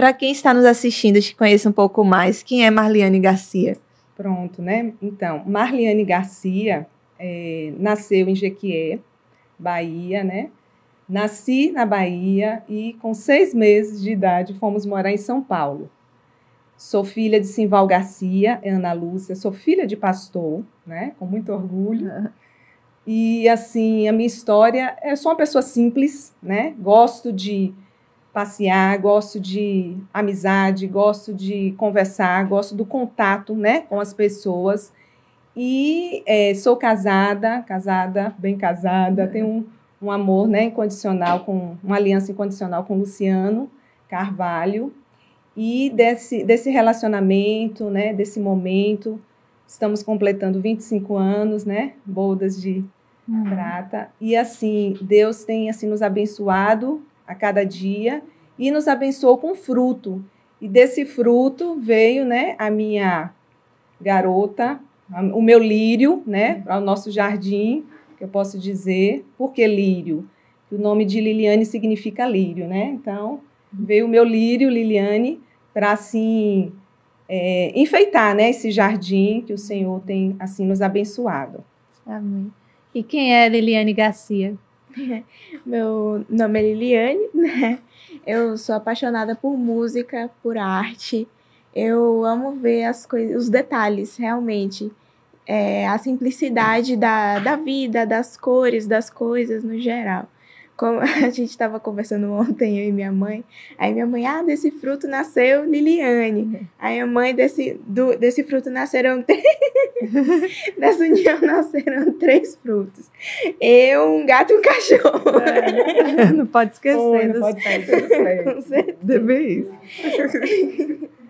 para quem está nos assistindo, te conheça um pouco mais, quem é Marliane Garcia? Pronto, né? Então, Marliane Garcia nasceu em Jequié, Bahia, né? Nasci na Bahia e com 6 meses de idade fomos morar em São Paulo. Sou filha de Simval Garcia, Ana Lúcia, sou filha de pastor, né? Com muito orgulho. E, assim, a minha história, eu sou uma pessoa simples, né? Gosto de passear, gosto de amizade, gosto de conversar, gosto do contato, né, com as pessoas. E sou casada, bem casada, tenho um amor, né, incondicional, uma aliança incondicional com Luciano Carvalho. E desse relacionamento, né, desse momento, estamos completando 25 anos, né, bodas de prata. E, assim, Deus tem assim, nos abençoado a cada dia e nos abençoou com fruto. E desse fruto veio, né, a minha garota, o meu lírio, né, para o nosso jardim, que eu posso dizer. Por que lírio? O nome de Liliane significa lírio, né? Então, veio o meu lírio, Liliane, para assim enfeitar, né, esse jardim que o Senhor tem assim nos abençoado. Amém. E quem é Liliane Garcia? Meu nome é Liliane, né? Eu sou apaixonada por música, por arte. Eu amo ver as coisas, os detalhes, realmente. A simplicidade da vida, das cores, das coisas no geral. Como a gente estava conversando ontem, eu e minha mãe. Aí minha mãe, desse fruto nasceu Liliane. Aí a mãe, desse fruto nasceram dessa união nasceram 3 frutos. Eu, um gato e um cachorro. Não pode esquecer Não pode esquecer dos pés. Deve isso.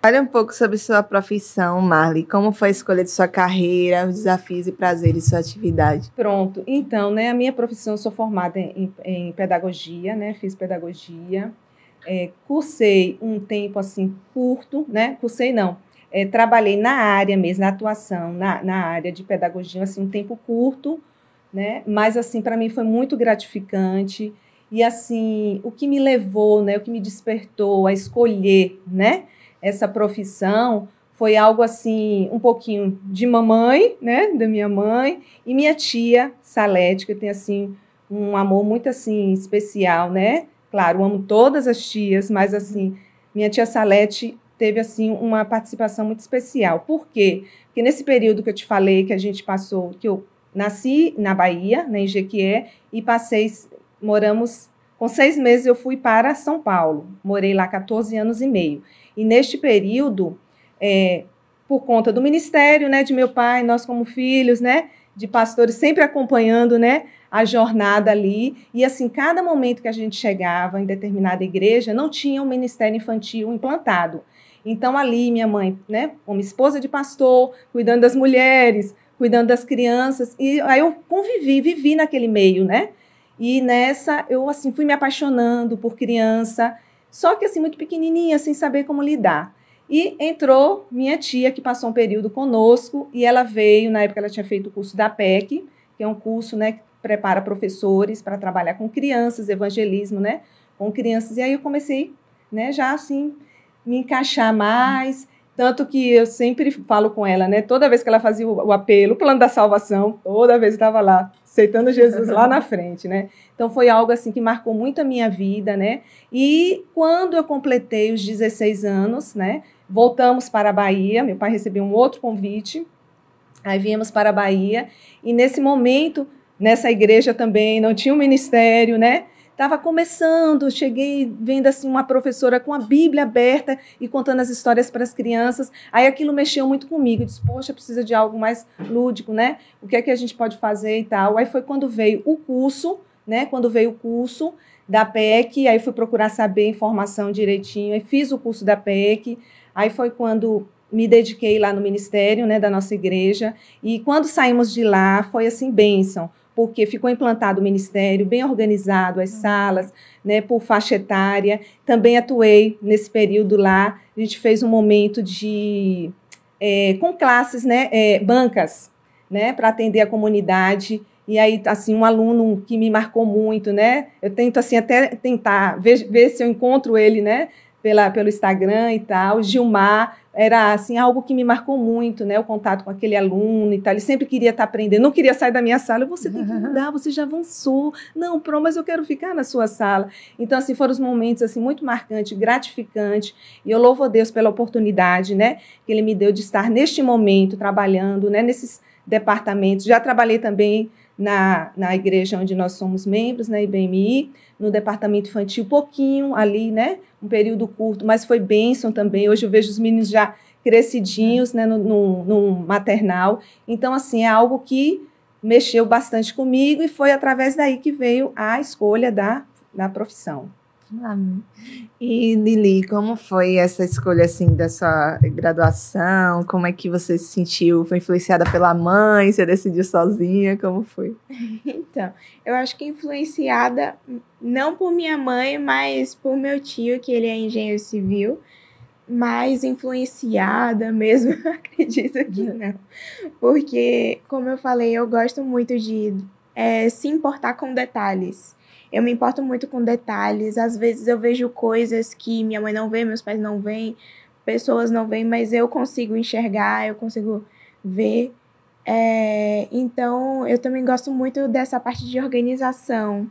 Fale um pouco sobre sua profissão, Marli. Como foi a escolha de sua carreira, os desafios e prazeres de sua atividade? Pronto. Então, né, a minha profissão, eu sou formada em pedagogia, né, fiz pedagogia. Cursei um tempo, assim, curto, né, trabalhei na área mesmo, na atuação, na área de pedagogia, assim, um tempo curto, né, mas, assim, para mim foi muito gratificante. E, assim, o que me levou, né, o que me despertou a escolher, né, essa profissão foi algo assim, um pouquinho de mamãe, né, da minha mãe, e minha tia Salete, que eu tenho assim um amor muito assim especial, né? Claro, amo todas as tias, mas assim, minha tia Salete teve assim uma participação muito especial. Por quê? Porque nesse período que eu te falei que a gente passou, que eu nasci na Bahia, né, em Jequié, e moramos com 6 meses eu fui para São Paulo. Morei lá 14 anos e meio. E neste período, por conta do ministério, né, de meu pai, nós como filhos, né, de pastores, sempre acompanhando, né, a jornada ali. E assim, cada momento que a gente chegava em determinada igreja, não tinha um ministério infantil implantado. Então ali, minha mãe, né, como esposa de pastor, cuidando das mulheres, cuidando das crianças, e aí eu vivi naquele meio, né? E nessa, eu assim, fui me apaixonando por criança, só que assim, muito pequenininha, sem saber como lidar. E entrou minha tia, que passou um período conosco, e ela veio, na época ela tinha feito o curso da PEC, que é um curso, né, que prepara professores para trabalhar com crianças, evangelismo, né, com crianças. E aí eu comecei, né, já assim, me encaixar mais, tanto que eu sempre falo com ela, né, toda vez que ela fazia o apelo, o plano da salvação, toda vez eu estava lá, aceitando Jesus lá na frente, né. Então foi algo assim que marcou muito a minha vida, né. E quando eu completei os 16 anos, né, voltamos para a Bahia, meu pai recebeu um outro convite, aí viemos para a Bahia, e nesse momento, nessa igreja também, não tinha um ministério, né? Estava começando, cheguei vendo assim uma professora com a Bíblia aberta e contando as histórias para as crianças, aí aquilo mexeu muito comigo, eu disse, poxa, precisa de algo mais lúdico, né? O que é que a gente pode fazer e tal? Aí foi quando veio o curso, né? Quando veio o curso da PEC, aí fui procurar saber informação direitinho, aí fiz o curso da PEC. Aí foi quando me dediquei lá no ministério, né, da nossa igreja, e quando saímos de lá foi assim, bênção, porque ficou implantado o ministério, bem organizado, as salas, né, por faixa etária. Também atuei nesse período lá, a gente fez um momento com classes, né, bancas, né, para atender a comunidade. E aí, assim, um aluno que me marcou muito, né, eu tento assim até tentar ver se eu encontro ele, né, pelo Instagram e tal. Gilmar era assim algo que me marcou muito, né? O contato com aquele aluno e tal. Ele sempre queria estar aprendendo, não queria sair da minha sala. Você tem que mudar, você já avançou. Não, mas eu quero ficar na sua sala. Então, assim, foram os momentos assim muito marcantes, gratificantes. E eu louvo a Deus pela oportunidade, né? Que Ele me deu de estar neste momento trabalhando, né? Nesses departamentos. Já trabalhei também na igreja onde nós somos membros, na IBMI, no departamento infantil, pouquinho ali, né? Um período curto, mas foi bênção também. Hoje eu vejo os meninos já crescidinhos, né? No maternal. Então, assim, é algo que mexeu bastante comigo e foi através daí que veio a escolha da profissão. E, Lili, como foi essa escolha, assim, da sua graduação? Como é que você se sentiu? Foi influenciada pela mãe? Você decidiu sozinha? Como foi? Então, eu acho que influenciada não por minha mãe, mas por meu tio, que ele é engenheiro civil, mas influenciada mesmo, acredito que não. Porque, como eu falei, eu gosto muito de se importar com detalhes. Eu me importo muito com detalhes. Às vezes eu vejo coisas que minha mãe não vê, meus pais não veem, pessoas não veem, mas eu consigo enxergar, eu consigo ver. Então, eu também gosto muito dessa parte de organização,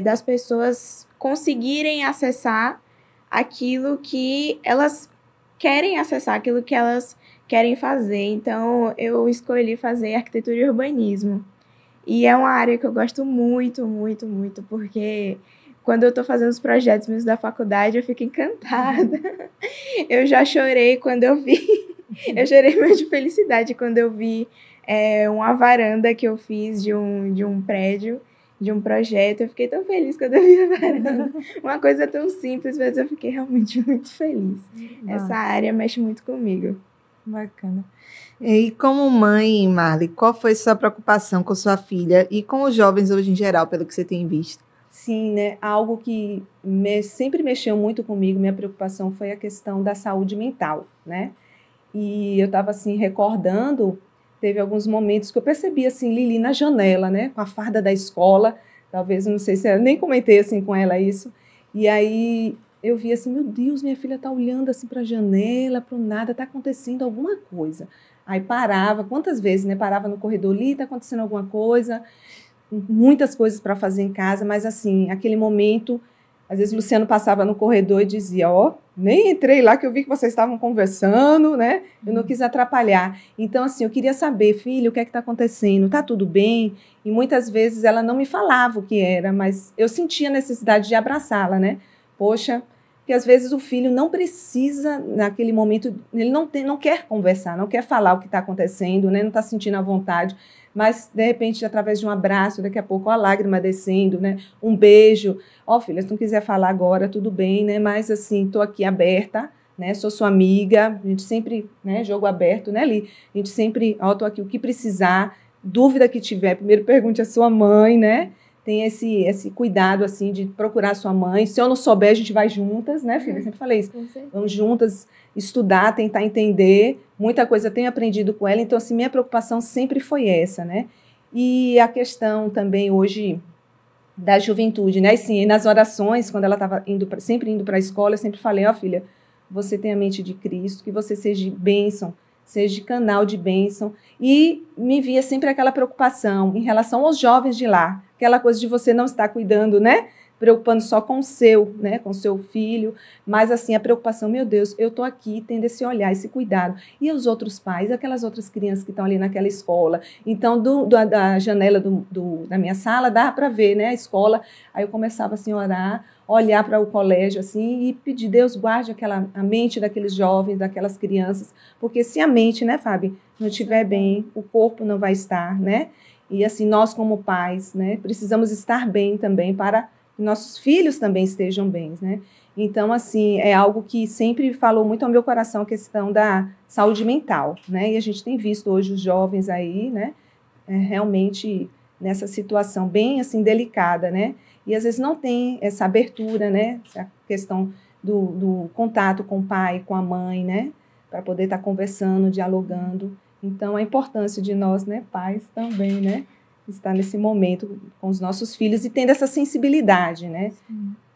das pessoas conseguirem acessar aquilo que elas querem acessar, aquilo que elas querem fazer. Então, eu escolhi fazer arquitetura e urbanismo. E é uma área que eu gosto muito, muito, muito, porque quando eu estou fazendo os projetos meus da faculdade, eu fico encantada. Eu já chorei quando eu vi, eu chorei muito de felicidade quando eu vi uma varanda que eu fiz de um prédio, de um projeto. Eu fiquei tão feliz quando eu vi a varanda. Uma coisa tão simples, mas eu fiquei realmente muito feliz. Essa área mexe muito comigo. Bacana. E como mãe, Marli, qual foi sua preocupação com sua filha e com os jovens hoje em geral, pelo que você tem visto? Sim, né? Algo que sempre mexeu muito comigo, minha preocupação foi a questão da saúde mental, né? E eu estava assim recordando, teve alguns momentos que eu percebi assim Lili na janela, né, com a farda da escola, talvez, não sei se eu nem comentei assim com ela isso. E aí eu vi assim, meu Deus, minha filha está olhando assim para a janela, para o nada, está acontecendo alguma coisa. Aí parava, quantas vezes, né? Parava no corredor ali, está acontecendo alguma coisa, muitas coisas para fazer em casa, mas assim, aquele momento, às vezes o Luciano passava no corredor e dizia, nem entrei lá que eu vi que vocês estavam conversando, né? Eu não quis atrapalhar. Então, assim, eu queria saber, filho, o que é que está acontecendo? Está tudo bem? E muitas vezes ela não me falava o que era, mas eu sentia a necessidade de abraçá-la, né? Poxa, porque às vezes o filho não precisa, naquele momento, ele não quer conversar, não quer falar o que está acontecendo, né? Não está sentindo a vontade, mas, de repente, através de um abraço, daqui a pouco a lágrima descendo, né? Um beijo. Filha, se não quiser falar agora, tudo bem, né? Mas, assim, estou aqui aberta, né? Sou sua amiga, a gente sempre, né? Jogo aberto, né, Li? A gente sempre, estou aqui, o que precisar, dúvida que tiver, primeiro pergunte à sua mãe, né? Tem esse cuidado, assim, de procurar a sua mãe. Se eu não souber, a gente vai juntas, né, filha? Eu sempre falei isso. Vamos juntas estudar, tentar entender. Muita coisa eu tenho aprendido com ela. Então, assim, minha preocupação sempre foi essa, né? E a questão também hoje da juventude, né? E, sim, nas orações, quando ela estava sempre indo para a escola, eu sempre falei, filha, você tem a mente de Cristo, que você seja bênção, seja canal de bênção. E me via sempre aquela preocupação em relação aos jovens de lá, aquela coisa de você não estar cuidando, né? Preocupando só com o seu, né? Com o seu filho, mas assim, a preocupação, meu Deus, eu estou aqui tendo esse olhar, esse cuidado. E os outros pais, aquelas outras crianças que estão ali naquela escola. Então, da janela da minha sala, dá para ver, né? A escola. Aí eu começava assim a orar, olhar para o colégio assim e pedir, Deus guarde a mente daqueles jovens, daquelas crianças, porque se a mente, né, Fábio, não estiver bem, o corpo não vai estar, né? E assim, nós como pais, né, precisamos estar bem também para que nossos filhos também estejam bem, né? Então, assim, é algo que sempre falou muito ao meu coração, a questão da saúde mental, né? E a gente tem visto hoje os jovens aí, né, realmente nessa situação bem, assim, delicada, né? E às vezes não tem essa abertura, né? Essa questão do contato com o pai, com a mãe, né? Para poder estar conversando, dialogando. Então, a importância de nós, né, pais também, né? Estar nesse momento com os nossos filhos e tendo essa sensibilidade, né?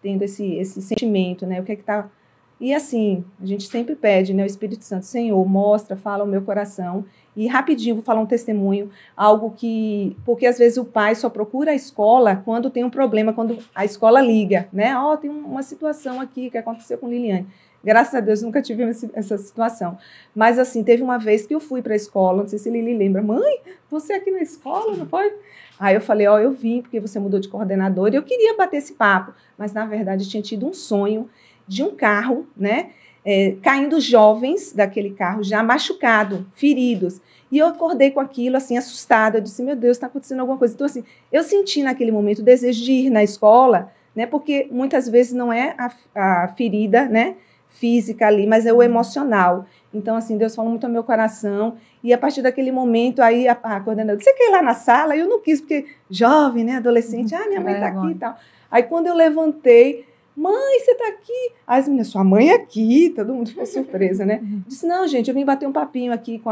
tendo esse sentimento, né? O que é que tá... E assim, a gente sempre pede, né? O Espírito Santo, Senhor, mostra, fala o meu coração. E rapidinho, vou falar um testemunho, algo que... Porque às vezes o pai só procura a escola quando tem um problema, quando a escola liga, né? Ó, tem uma situação aqui que aconteceu com Liliane. Graças a Deus, nunca tive essa situação. Mas assim, teve uma vez que eu fui para a escola, não sei se Lili lembra, mãe, você aqui na escola, não foi? Aí eu falei, ó, eu vim porque você mudou de coordenador e eu queria bater esse papo. Mas na verdade eu tinha tido um sonho de um carro, né? Caindo jovens daquele carro já machucado, feridos. E eu acordei com aquilo, assim, assustada. Eu disse, meu Deus, está acontecendo alguma coisa. Então, assim, eu senti naquele momento o desejo de ir na escola, né? Porque muitas vezes não é a ferida, né? Física ali, mas é o emocional. Então, assim, Deus falou muito ao meu coração. E a partir daquele momento, aí a coordenadora, você quer ir lá na sala? Eu não quis, porque jovem, né? Adolescente, minha mãe está aqui e tal. Aí, quando eu levantei, mãe, você está aqui? Aí as meninas, sua mãe aqui? Todo mundo ficou surpresa, né? Disse, não, gente, eu vim bater um papinho aqui com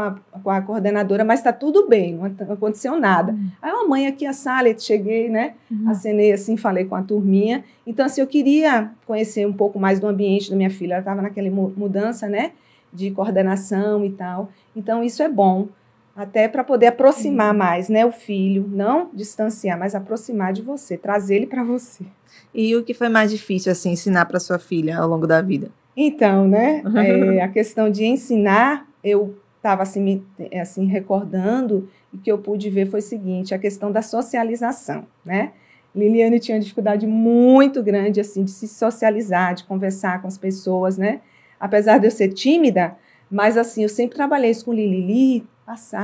a coordenadora, mas está tudo bem, não aconteceu nada. Aí a mãe aqui, a sala, eu cheguei, né? Acenei assim, falei com a turminha. Então, assim, eu queria conhecer um pouco mais do ambiente da minha filha. Ela estava naquela mudança, né? De coordenação e tal. Então, isso é bom. Até para poder aproximar mais, né? O filho, não distanciar, mas aproximar de você, trazer ele para você. E o que foi mais difícil, assim, ensinar para sua filha ao longo da vida? Então, né, a questão de ensinar, eu estava assim, recordando, e o que eu pude ver foi o seguinte, a questão da socialização, né? Liliane tinha uma dificuldade muito grande, assim, de se socializar, de conversar com as pessoas, né? Apesar de eu ser tímida, mas, assim, eu sempre trabalhei isso com Lili,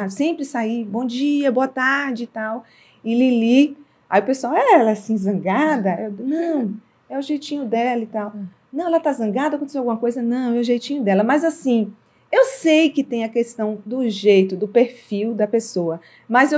sempre saí, bom dia, boa tarde e tal, e Lili... Aí o pessoal, ela é assim, zangada? Não, é o jeitinho dela e tal. Não, ela tá zangada, aconteceu alguma coisa? Não, é o jeitinho dela. Mas assim, eu sei que tem a questão do jeito, do perfil da pessoa. Mas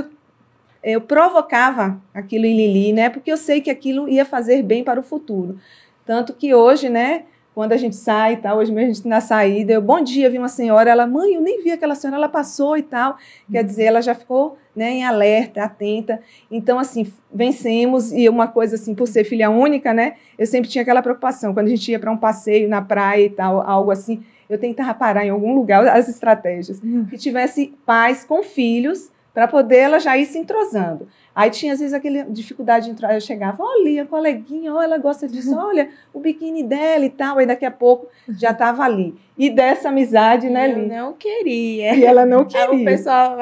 eu provocava aquilo em Lili, né? Porque eu sei que aquilo ia fazer bem para o futuro. Tanto que hoje, né? Quando a gente sai e tal, hoje mesmo a gente na saída, bom dia, vi uma senhora, ela, mãe, eu nem vi aquela senhora, ela passou e tal. Quer dizer, ela já ficou, né, em alerta, atenta. Então, assim, vencemos, e uma coisa assim, por ser filha única, né, eu sempre tinha aquela preocupação, quando a gente ia para um passeio na praia e tal, algo assim, eu tentava parar em algum lugar, as estratégias, que tivesse pais com filhos, para poder ela já ir se entrosando. Aí tinha, às vezes, aquela dificuldade de entrar. Eu chegava, olha, a coleguinha, olha, ela gosta disso, olha, o biquíni dela e tal. Aí, daqui a pouco, já estava ali. E dessa amizade, né, Li? Eu não queria. E ela não queria. Aí o pessoal,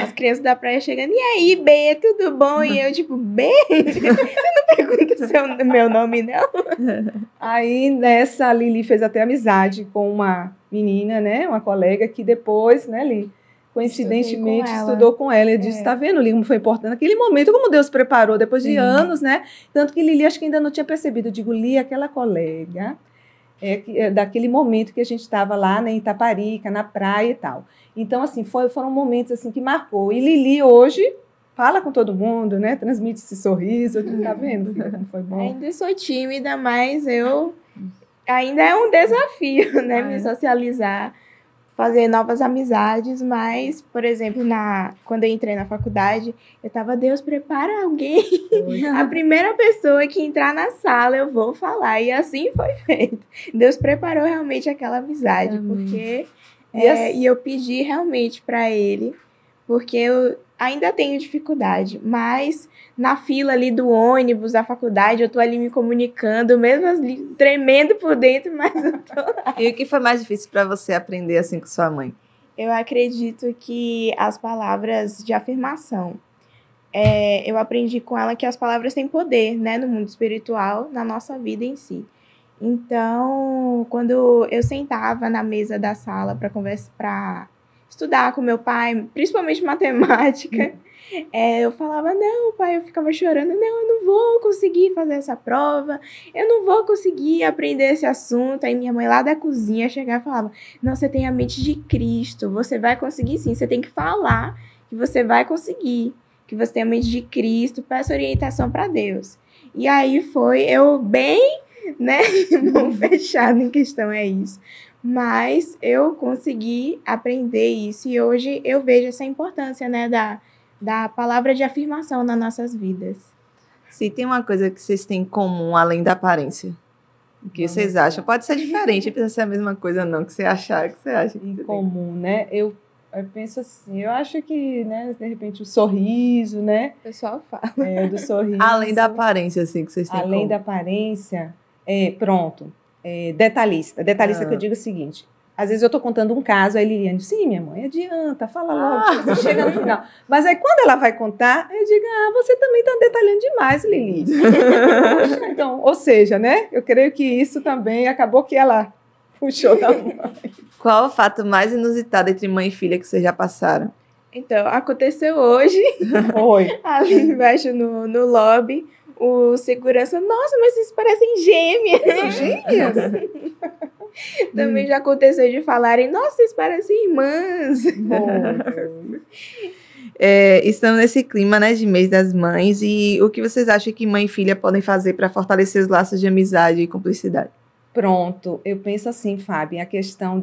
as crianças da praia chegando, e aí, Bê, tudo bom? E eu, tipo, Bê? Você não pergunta meu nome, não? Aí, nessa, a Lili fez até amizade com uma menina, né, uma colega, que depois, né, Li? Coincidentemente, estudou com ela. Ele disse, tá vendo, Lili, como foi importante naquele momento, como Deus preparou, depois de anos, né? Tanto que Lili, acho que ainda não tinha percebido. Eu digo, Li, aquela colega, daquele momento que a gente estava lá, né, em Itaparica, na praia e tal. Então, assim, foram momentos, assim, que marcou. E Lili, hoje, fala com todo mundo, né? Transmite esse sorriso. Tá vendo, filha, como foi bom? Ainda sou tímida, mas ainda é um desafio, né? Me socializar, fazer novas amizades, mas, por exemplo, quando eu entrei na faculdade, eu tava, Deus, prepara alguém. A primeira pessoa que entrar na sala, eu vou falar. E assim foi feito. Deus preparou realmente aquela amizade, porque... E eu pedi realmente para ele, porque eu ainda tenho dificuldade, mas na fila ali do ônibus, da faculdade, eu tô ali me comunicando, mesmo ali, tremendo por dentro, mas eu tô lá. E o que foi mais difícil para você aprender assim com sua mãe? Eu acredito que as palavras de afirmação. Eu aprendi com ela que as palavras têm poder, né, no mundo espiritual, na nossa vida em si. Então, quando eu sentava na mesa da sala para conversar, para estudar com meu pai, principalmente matemática, eu falava, não, pai, eu ficava chorando, não, eu não vou conseguir fazer essa prova, eu não vou conseguir aprender esse assunto. Aí minha mãe lá da cozinha chegava e falava, não, você tem a mente de Cristo, você vai conseguir sim, você tem que falar que você vai conseguir, que você tem a mente de Cristo, peça orientação para Deus. E aí foi eu bem, né, mão fechada em questão é isso. Mas eu consegui aprender isso e hoje eu vejo essa importância, né, da palavra de afirmação nas nossas vidas. Se tem uma coisa que vocês têm em comum, além da aparência, o que vocês acham? Pode ser diferente, não precisa ser a mesma coisa não, que você achar, que você acha. Em comum, né? Eu penso assim, eu acho que, né, de repente, o sorriso, né? O pessoal fala. Do sorriso. Além da aparência, assim, que vocês têm em Além comum. da aparência, pronto. Detalhista. Detalhista que eu digo o seguinte. Às vezes eu tô contando um caso, aí Liliane, sim, minha mãe, adianta, fala logo, você chega no final. Mas aí quando ela vai contar, eu digo, você também tá detalhando demais, Lili. Poxa, então, ou seja, né, eu creio que isso também acabou que ela puxou da mãe. Qual o fato mais inusitado entre mãe e filha que vocês já passaram? Então, aconteceu hoje, Oi. ali embaixo no lobby, o segurança, nossa, mas vocês parecem gêmeas. São gêmeas? Também já aconteceu de falarem, nossa, vocês parecem irmãs. Estamos nesse clima, né, de mês das mães, e o que vocês acham que mãe e filha podem fazer para fortalecer os laços de amizade e cumplicidade? Pronto, eu penso assim, Fábio, a questão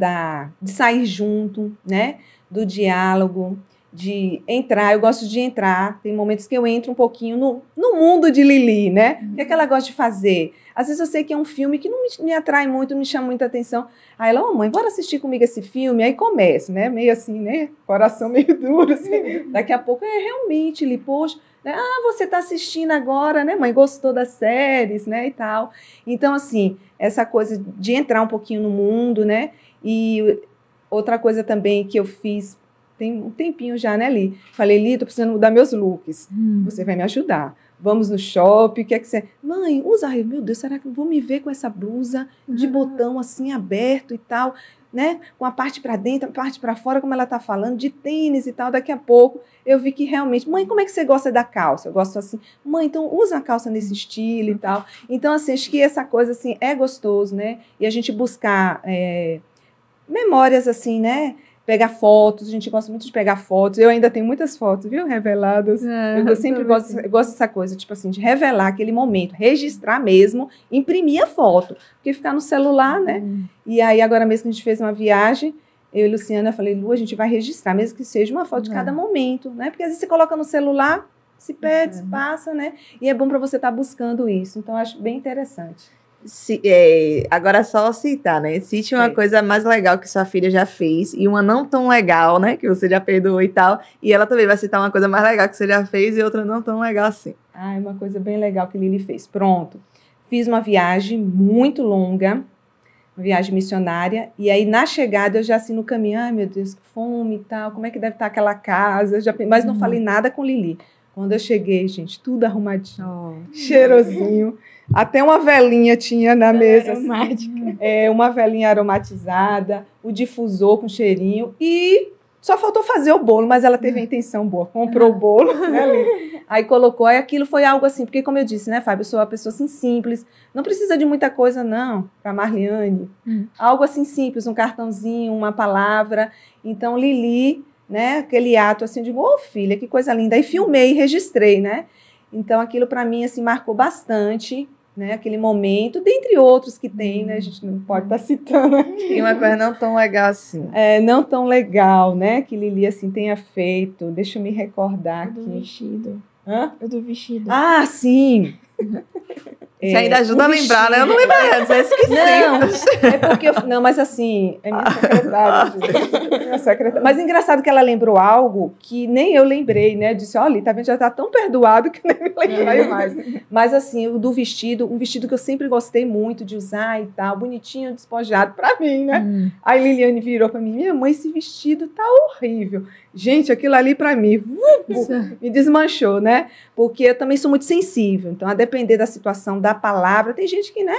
de sair junto, né, do diálogo, de entrar, eu gosto de entrar, tem momentos que eu entro um pouquinho no mundo de Lili, né, o que é que ela gosta de fazer? Às vezes eu sei que é um filme que não me atrai muito, não me chama muita atenção, aí ela, mãe, bora assistir comigo esse filme, aí começa, né, meio assim, né, coração meio duro, assim, daqui a pouco realmente, Lili, poxa, né, você está assistindo agora, né, mãe, gostou das séries, né, e tal, então assim, essa coisa de entrar um pouquinho no mundo, né, e outra coisa também que eu fiz, tem um tempinho já, né, Li? Falei, Li, tô precisando mudar meus looks. Você vai me ajudar. Vamos no shopping, o que é que você... Mãe, usa... Ai, meu Deus, será que eu vou me ver com essa blusa de botão assim aberto e tal, né? Com a parte para dentro, a parte para fora, como ela tá falando, de tênis e tal. Daqui a pouco eu vi que realmente... Mãe, como é que você gosta da calça? Eu gosto assim. Mãe, então usa a calça nesse estilo e tal. Então, assim, acho que essa coisa, assim, é gostoso, né? E a gente buscar memórias, assim, né? Pegar fotos, a gente gosta muito de pegar fotos. Eu ainda tenho muitas fotos, viu? Reveladas. Eu sempre gosto dessa coisa, tipo assim, de revelar aquele momento, registrar mesmo, imprimir a foto. Porque ficar no celular, né? E aí, agora mesmo que a gente fez uma viagem, eu e Luciana, falei, Lu, a gente vai registrar, mesmo que seja uma foto de cada momento, né? Porque às vezes você coloca no celular, se perde, se passa, né? E é bom para você estar buscando isso. Então, eu acho bem interessante. Agora só citar, né? Cite uma coisa mais legal que sua filha já fez e uma não tão legal, né? Que você já perdoou e tal. E ela também vai citar uma coisa mais legal que você já fez e outra não tão legal assim. É uma coisa bem legal que Lili fez. Pronto. Fiz uma viagem muito longa, uma viagem missionária. E aí, na chegada, eu já assim no caminho, ai meu Deus, que fome e tal, como é que deve estar aquela casa? Mas não falei nada com Lili. Quando eu cheguei, gente, tudo arrumadinho, cheirosinho. Até uma velinha tinha na mesa. Aromática. Uma velinha aromatizada, o difusor com cheirinho e só faltou fazer o bolo, mas ela teve a intenção boa. Comprou o bolo, né, Lili? Aí colocou, aí aquilo foi algo assim, porque como eu disse, né, Fábio, eu sou uma pessoa assim simples, não precisa de muita coisa não, para Marliane. Algo assim simples, um cartãozinho, uma palavra. Então, Lili, né, aquele ato assim, de, filha, que coisa linda. Aí filmei, registrei, né? Então, aquilo para mim, assim, marcou bastante, né? Aquele momento, dentre outros que tem, né? A gente não pode estar citando aqui. E uma coisa não tão legal assim. Não tão legal, né? Que Lili, assim, tenha feito. Deixa eu me recordar aqui. Do vestido. Hã? Do vestido. Ah, sim! Você ainda ajuda a lembrar, né? Eu não lembro, eu esqueci. Não, é porque não, mas assim, é minha secretária, gente. Minha secretária. Mas engraçado que ela lembrou algo que nem eu lembrei, né? Eu disse, olha, tá vendo, já tá tão perdoado que nem me lembrei mais. Mas assim, o do vestido, um vestido que eu sempre gostei muito de usar e tal, bonitinho, despojado pra mim, né? Aí Liliane virou pra mim, minha mãe, esse vestido tá horrível. Gente, aquilo ali pra mim, me desmanchou, né? Porque eu também sou muito sensível. Então, a depender da situação, da palavra, tem gente que, né?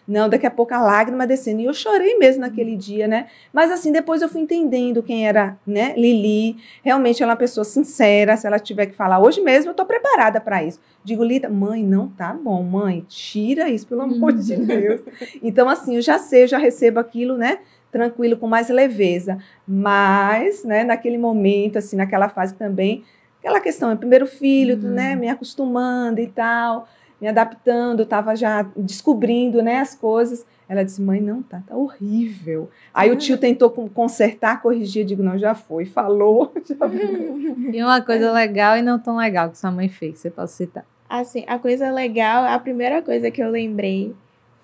Não, daqui a pouco a lágrima descendo. E eu chorei mesmo naquele dia, né? Mas, assim, depois eu fui entendendo quem era, né? Lili. Realmente ela é uma pessoa sincera. Se ela tiver que falar hoje mesmo, eu tô preparada para isso. Digo, Lita, mãe, não tá bom, mãe. Tira isso, pelo amor de Deus. Então, assim, eu já sei, eu já recebo aquilo, né? Tranquilo, com mais leveza. Mas, né, naquele momento, assim, naquela fase também, aquela questão, primeiro filho, né, me acostumando e tal, me adaptando, estava já descobrindo, né, as coisas. Ela disse, mãe, não, tá horrível. Aí o tio tentou consertar, corrigir, eu digo, não, já foi, falou. Já foi. E uma coisa legal e não tão legal que sua mãe fez, você pode citar? Assim, a coisa legal, a primeira coisa que eu lembrei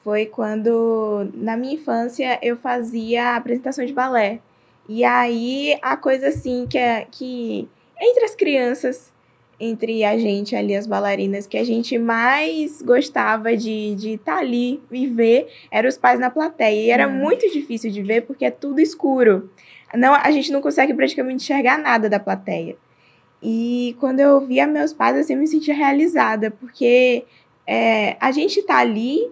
foi quando, na minha infância, eu fazia apresentação de balé. E aí, a coisa assim, que entre as crianças, entre a gente ali, as bailarinas, que a gente mais gostava de estar ali e ver, eram os pais na plateia. E era muito difícil de ver, porque é tudo escuro. Não, a gente não consegue praticamente enxergar nada da plateia. E quando eu via meus pais, assim, eu me sentia realizada, porque a gente tá ali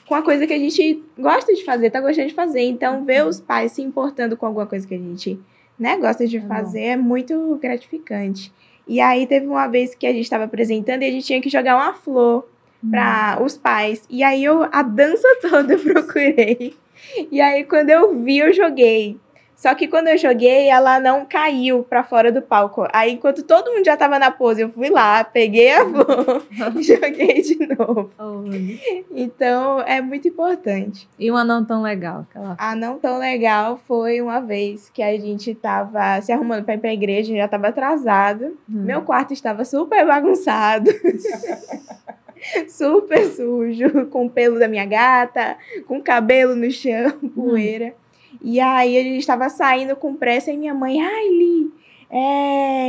com a coisa que a gente gosta de fazer, tá gostando de fazer. Então, ver os pais se importando com alguma coisa que a gente, né, gosta de fazer é muito gratificante. E aí, teve uma vez que a gente estava apresentando e a gente tinha que jogar uma flor para os pais. E aí, a dança toda eu procurei. E aí, quando eu vi, eu joguei. Só que quando eu joguei, ela não caiu pra fora do palco. Aí, enquanto todo mundo já tava na pose, eu fui lá, peguei a flor e joguei de novo. Então, é muito importante. E uma não tão legal? A não tão legal foi uma vez que a gente tava se arrumando pra ir pra igreja, já tava atrasado. Meu quarto estava super bagunçado. Super sujo, com o pelo da minha gata, com o cabelo no chão, poeira. E aí a gente estava saindo com pressa e minha mãe, ai, Li,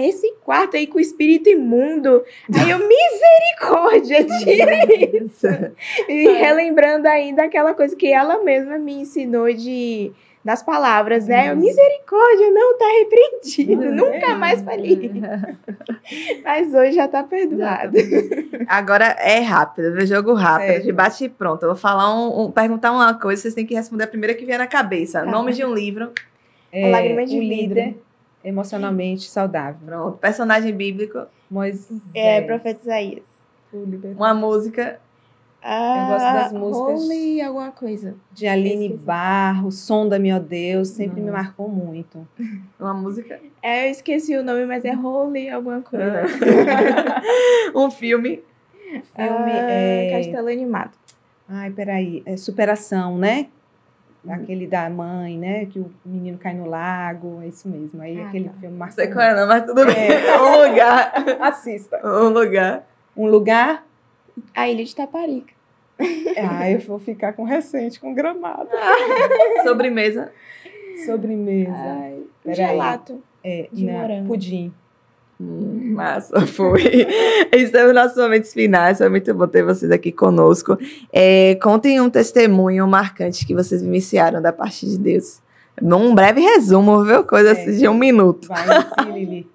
esse quarto aí com o espírito imundo. Aí eu, misericórdia, tira isso. E relembrando ainda aquela coisa que ela mesma me ensinou das palavras, né? Eu, misericórdia, não, tá repreendido, nunca mais falei. Mas hoje já tá perdoado. Agora é rápido, jogo rápido, de bate e pronto. Eu vou falar perguntar uma coisa, vocês têm que responder a primeira que vier na cabeça. Nome de um livro. Lágrima de Líder, emocionalmente saudável. Pronto. Personagem bíblico. Moisés. Profeta Isaías. Uma música. Eu gosto das músicas Holy alguma coisa. De Aline Barro, Sonda-me, ó Deus, sempre me marcou muito. Uma música? Eu esqueci o nome, mas é Holy alguma coisa. Um filme. Castelo Animado. Ai, peraí. Superação, né? Aquele da mãe, né? Que o menino cai no lago, é isso mesmo. Aí aquele filme marcou. Não sei qual é, não, mas tudo bem. Um lugar. Assista. Um lugar. Um lugar? A Ilha de Taparica. Eu vou ficar com Recente, com Gramado. Sobremesa. Sobremesa. Gelato. De morango. Pudim. Massa, foi. Estamos nos nossos momentos finais. Foi muito bom ter vocês aqui conosco. Contem um testemunho marcante que vocês vivenciaram da parte de Deus. Num breve resumo, viu? Coisa de 1 minuto. Vai, sim, Lili.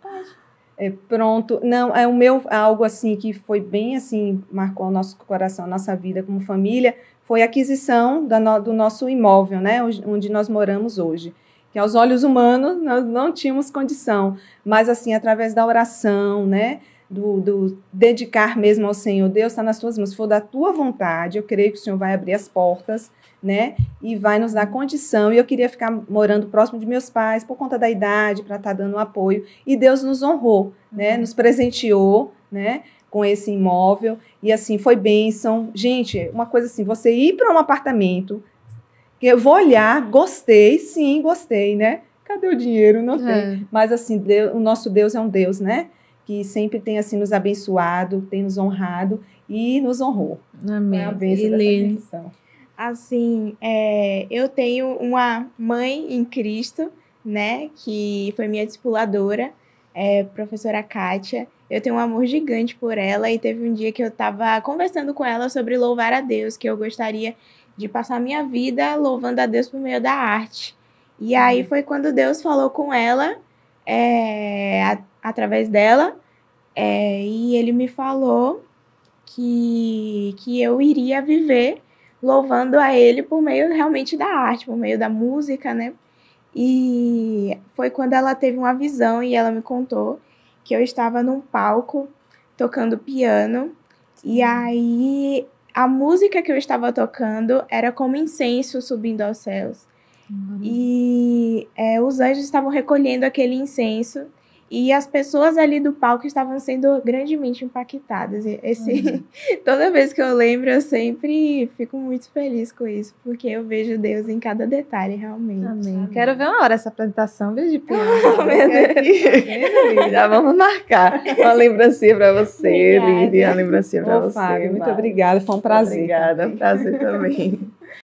Pronto. Não, o meu, algo assim que foi bem assim, marcou o nosso coração, a nossa vida como família, foi a aquisição do nosso imóvel, né? Onde nós moramos hoje. Que aos olhos humanos nós não tínhamos condição, mas assim, através da oração, né? Do dedicar mesmo ao Senhor, Deus está nas tuas mãos, se for da tua vontade, eu creio que o Senhor vai abrir as portas, né? E vai nos dar condição. E eu queria ficar morando próximo de meus pais por conta da idade, para estar dando apoio. E Deus nos honrou, né? Nos presenteou, né? Com esse imóvel. E assim, foi bênção. Gente, uma coisa assim, você ir para um apartamento, que eu vou olhar, gostei, sim, gostei, né? Cadê o dinheiro? Não tem. Mas assim, o nosso Deus é um Deus, né? Que sempre tem assim nos abençoado, tem nos honrado e nos honrou. Amém. É a bênção dessa aquisição. Assim, eu tenho uma mãe em Cristo, né, que foi minha discipuladora, professora Kátia. Eu tenho um amor gigante por ela e teve um dia que eu estava conversando com ela sobre louvar a Deus, que eu gostaria de passar a minha vida louvando a Deus por meio da arte. E aí foi quando Deus falou com ela, através dela, e ele me falou que eu iria viver louvando a ele por meio realmente da arte, por meio da música, né? E foi quando ela teve uma visão e ela me contou que eu estava num palco tocando piano. E aí a música que eu estava tocando era como incenso subindo aos céus. E os anjos estavam recolhendo aquele incenso. E as pessoas ali do palco estavam sendo grandemente impactadas. Toda vez que eu lembro, eu sempre fico muito feliz com isso, porque eu vejo Deus em cada detalhe, realmente. Amém. Quero ver uma hora essa apresentação, viu, de piano. Já vamos marcar uma lembrancinha para você, Lili, uma lembrancinha para você. Fábio, muito obrigada, foi um prazer. Obrigada, prazer também.